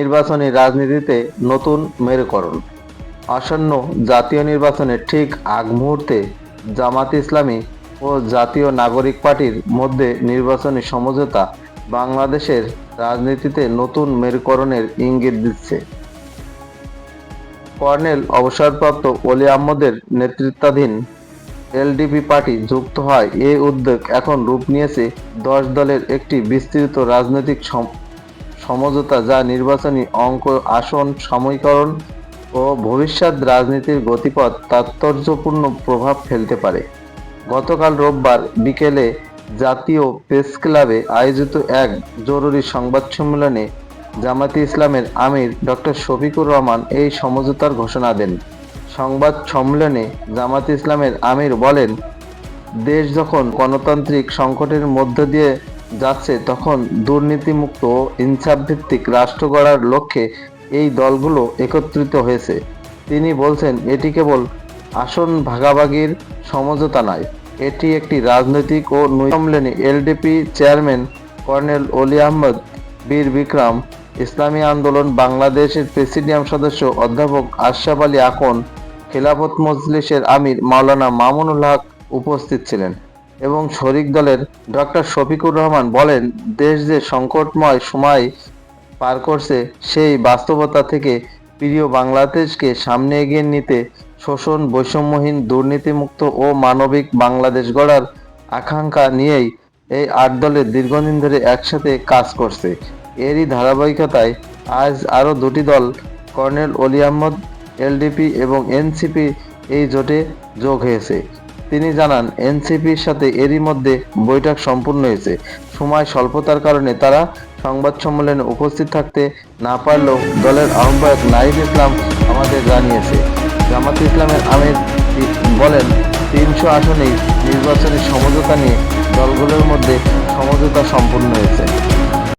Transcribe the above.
নির্বাচনী রাজনীতিতে নতুন মেরুকরণ। আসন্ন জাতীয় নির্বাচনের ঠিক আগ মুহূর্তে জামাত ইসলামী ও জাতীয় নাগরিক পার্টির মধ্যে নির্বাচনী সমঝোতা বাংলাদেশের রাজনীতিতে নতুন মেরুকরণের ইঙ্গিত দিচ্ছে। কর্নেল অবসরপ্রাপ্ত অলি আহমদের নেতৃত্বাধীন এলডিপি পার্টি যুক্ত হয় এই উদ্যোগ এখন রূপ নিয়েছে 10 দলের একটি বিস্তৃত রাজনৈতিক সমঝোতা, যা নির্বাচনী অঙ্ক, আসন সমীকরণ ও ভবিষ্যৎ রাজনীতির গতিপথ তাৎপর্যপূর্ণ প্রভাব ফেলতে পারে। গতকাল রোববার বিকেলে জাতীয় প্রেসক্লাবে আয়োজিত এক জরুরি সংবাদ সম্মেলনে জামায়াতে ইসলামের আমির ডক্টর শফিকুর রহমান এই সমঝোতার ঘোষণা দেন। সংবাদ সম্মেলনে জামায়াতে ইসলামের আমির বলেন, দেশ যখন গণতান্ত্রিক সংকটের মধ্য দিয়ে যাচ্ছে, তখন দুর্নীতিমুক্ত ও ইনসাফভিত্তিক রাষ্ট্র গড়ার লক্ষ্যে এই দলগুলো একত্রিত হয়েছে। তিনি বলছেন, এটি কেবল আসন ভাগাভাগির সমঝোতা নয়, এটি একটি রাজনৈতিক ও সম্মেলনী। এলডিপি চেয়ারম্যান কর্নেল অলি আহমদ, বীর বিক্রম, ইসলামী আন্দোলন বাংলাদেশের প্রেসিডিয়াম সদস্য অধ্যাপক আশরাফ আলী আকন, খেলাফত মজলিসের আমির মাওলানা মামুনুল হক উপস্থিত ছিলেন এবং শরিক দলের ডক্টর শফিকুর রহমান বলেন, দেশ যে সংকটময় সময় পার করছে, সেই বাস্তবতা থেকে প্রিয় বাংলাদেশকে সামনে এগিয়ে নিতে শোষণ, বৈষম্যহীন, দুর্নীতিমুক্ত ও মানবিক বাংলাদেশ গড়ার আকাঙ্ক্ষা নিয়েই এই 8 দলের দীর্ঘদিন ধরে একসাথে কাজ করছে। এরই ধারাবাহিকতায় আজ আরও 2টি দল, কর্নেল অলি আহমদ, এলডিপি এবং এনসিপি এই জোটে যোগ হয়েছে। তিনি জানান, এনসিপির সাথে এরই মধ্যে বৈঠক সম্পূর্ণ হয়েছে। সময় স্বল্পতার কারণে তারা সংবাদ সম্মেলনে উপস্থিত থাকতে না পারলেও দলের আহ্বায়ক নাহিদ ইসলাম আমাদের জানিয়েছে। জামায়াতে ইসলামের আমির বলেন, 300 আসনেই নির্বাচনী সমঝোতা নিয়ে দলগুলোর মধ্যে সমঝোতা সম্পূর্ণ হয়েছে।